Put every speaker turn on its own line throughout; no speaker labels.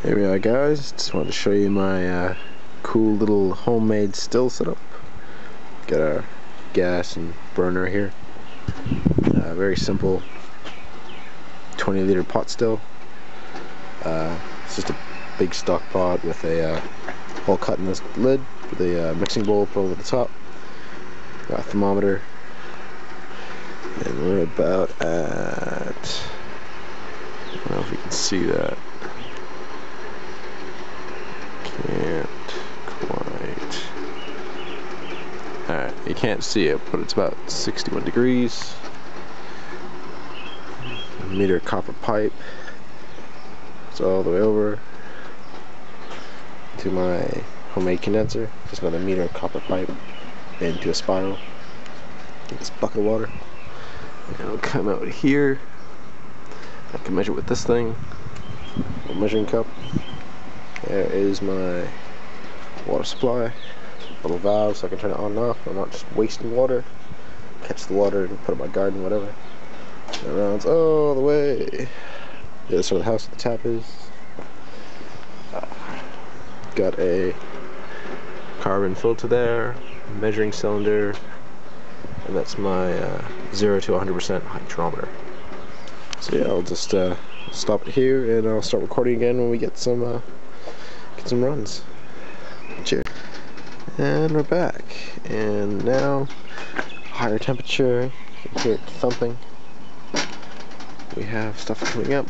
Here we are, guys. Just wanted to show you my cool little homemade still setup. Got our gas and burner here. Very simple 20-liter pot still. It's just a big stock pot with a hole cut in this lid with a mixing bowl put over the top. Got a thermometer, and we're about at, I don't know if you can see that. Can't quite. Alright, you can't see it, but it's about 61 degrees. Meter copper pipe. It's all the way over to my homemade condenser. Just another meter of copper pipe into a spiral. Get this bucket of water. And it'll come out here. I can measure with this thing. A measuring cup. There is my water supply. Little valve so I can turn it on and off. I'm not just wasting water. Catch the water and put it in my garden, whatever. It runs all the way. The other side of the house where the tap is. Got a carbon filter there, measuring cylinder, and that's my 0 to 100% hydrometer. So yeah, I'll just stop it here and I'll start recording again when we get some runs. Cheers. And we're back. And now, higher temperature, you can hear it thumping. We have stuff coming up,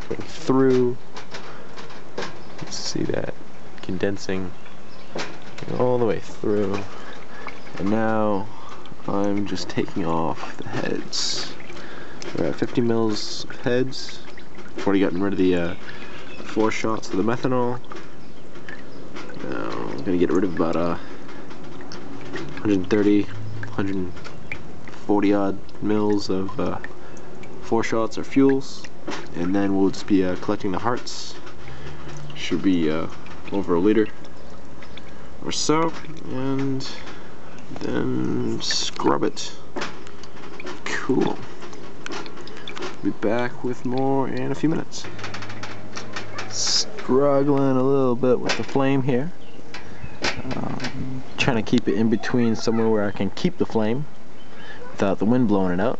going through. You can see that condensing all the way through. And now I'm just taking off the heads. We're at 50 mils of heads. I've already gotten rid of the 4 shots of the methanol. Now I'm gonna get rid of about 130, 140 odd mils of 4 shots or fuels, and then we'll just be collecting the hearts. Should be over a liter or so, and then scrub it. Cool. Be back with more in a few minutes. Struggling a little bit with the flame here. Trying to keep it in between somewhere where I can keep the flame without the wind blowing it out,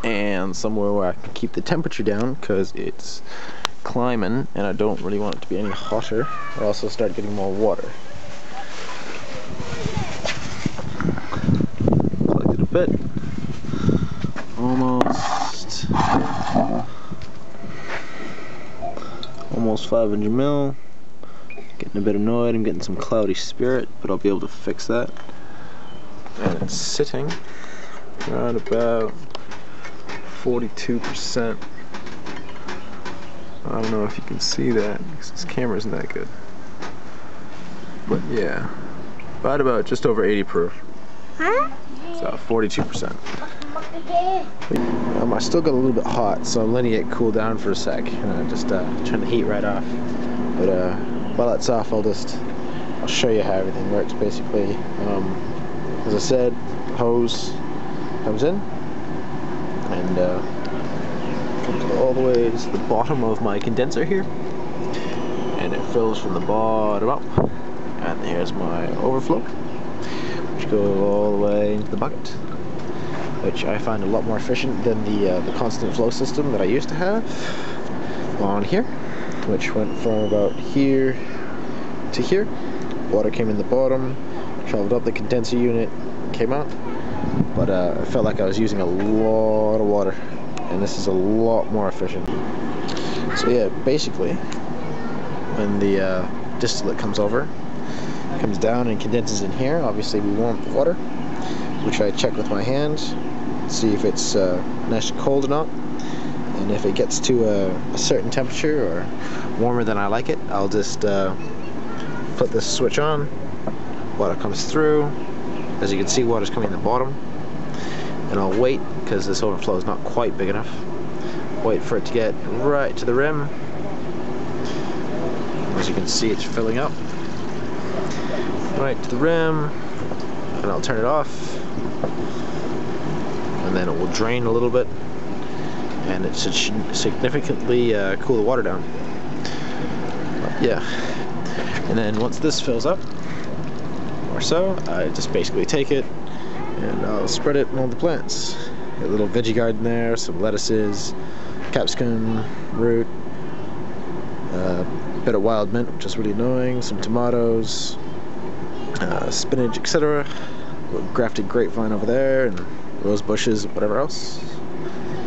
and somewhere where I can keep the temperature down because it's climbing and I don't really want it to be any hotter. I also start getting more water. Collected a bit. Almost 500 mil. Getting a bit annoyed. I'm getting some cloudy spirit, but I'll be able to fix that. And it's sitting around about 42%. I don't know if you can see that because this camera isn't that good. But yeah, right about just over 80 proof. So 42%. I still got a little bit hot, so I'm letting it cool down for a sec. Just turn the heat right off. But while that's off, I'll show you how everything works basically. As I said, hose comes in and comes all the way to the bottom of my condenser here, and it fills from the bottom up. And here's my overflow, which goes all the way into the bucket, which I find a lot more efficient than the constant flow system that I used to have on here, which went from about here to here. Water came in the bottom, traveled up the condenser unit, came out, but I felt like I was using a lot of water, and this is a lot more efficient. So yeah, basically, when the distillate comes over, it comes down and condenses in here. Obviously we want the water, which I check with my hand, see if it's nice and cold or not, and if it gets to a certain temperature or warmer than I like it, I'll just put this switch on. Water comes through. As you can see, water's coming in the bottom, and I'll wait because this overflow is not quite big enough. Wait for it to get right to the rim. As you can see, it's filling up right to the rim, and I'll turn it off, and then it will drain a little bit, and it should significantly cool the water down. Yeah. And then once this fills up, or so, I just basically take it and I'll spread it on all the plants. Got a little veggie garden there, some lettuces, capsicum, root, a bit of wild mint, which is really annoying, some tomatoes, spinach, etc. Grafted grapevine over there, and rose bushes, whatever else,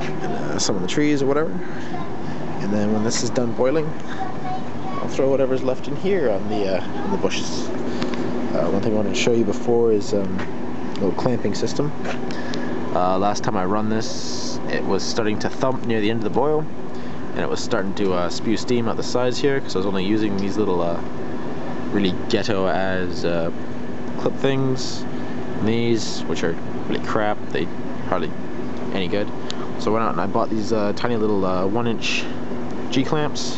and some of the trees or whatever. And then when this is done boiling, I'll throw whatever's left in here on the bushes. One thing I wanted to show you before is a little clamping system. Last time I run this, it was starting to thump near the end of the boil, and it was starting to spew steam out the sides here, because I was only using these little really ghetto as clip things. And these, which are really crap, they hardly any good. So I went out and I bought these tiny little 1-inch G-clamps,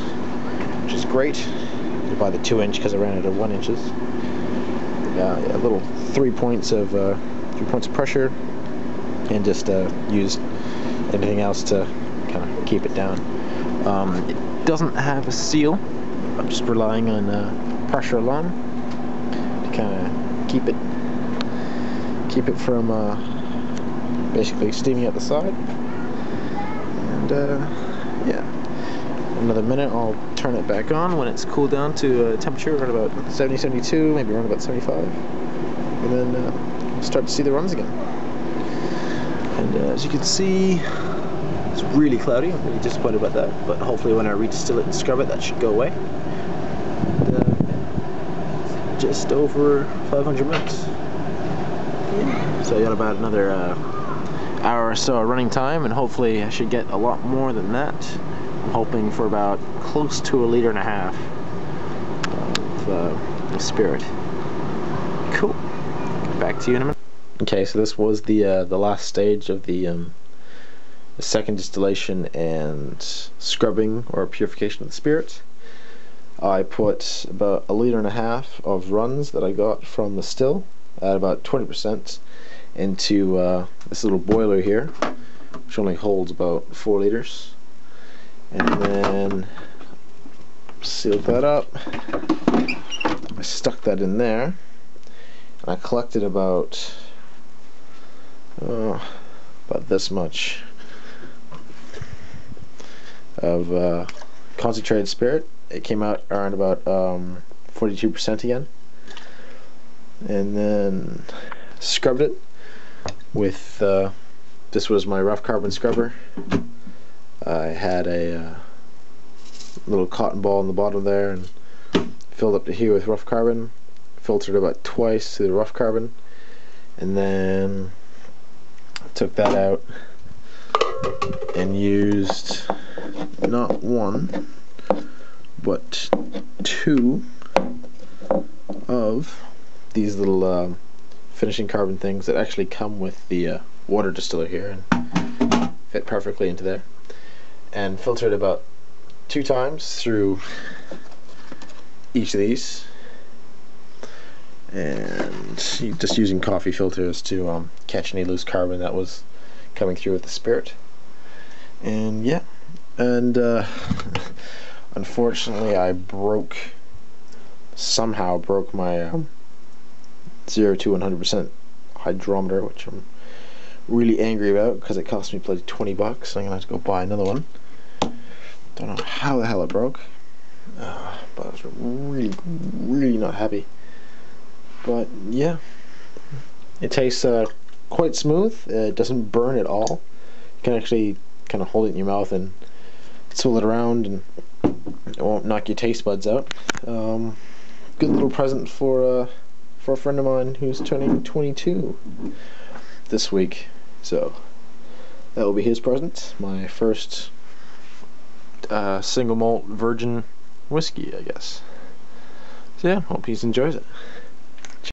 which is great. I buy the 2-inch because I ran out of 1 inches. A little 3 points of pressure, and just used anything else to kind of keep it down. It doesn't have a seal. I'm just relying on pressure alone to kind of keep it from basically steaming out the side. And yeah, another minute I'll turn it back on when it's cooled down to temperature around about 70, 72, maybe around about 75, and then start to see the runs again. And as you can see, it's really cloudy. I'm really disappointed about that, but hopefully when I redistill it and scrub it, that should go away. And, just over 500 minutes. Yeah. So I got about another hour or so of running time, and hopefully I should get a lot more than that. I'm hoping for about close to 1.5 liters of spirit. Cool. Back to you in a minute. Okay, so this was the last stage of the second distillation and scrubbing or purification of the spirit. I put about 1.5 liters of runs that I got from the still at about 20% into this little boiler here, which only holds about 4 liters. And then sealed that up. I stuck that in there, and I collected about this much of concentrated spirit. It came out around about 42% again, and then scrubbed it with this was my rough carbon scrubber. I had a little cotton ball in the bottom there, and filled up to here with rough carbon, filtered about twice through the rough carbon, and then took that out and used not one but 2 of these little finishing carbon things that actually come with the water distiller here and fit perfectly into there, and filtered about 2 times through each of these, and just using coffee filters to catch any loose carbon that was coming through with the spirit. And yeah, and unfortunately I somehow broke my 0 to 100% hydrometer, which I'm really angry about because it cost me bloody $20, so I'm gonna have to go buy another one. Don't know how the hell it broke, but I was really not happy. But yeah, it tastes quite smooth. It doesn't burn at all. You can actually kind of hold it in your mouth and swirl it around, and it won't knock your taste buds out. Good little present for a friend of mine who's turning 22 this week. So that will be his present. My first single malt virgin whiskey, I guess. So yeah, hope he enjoys it.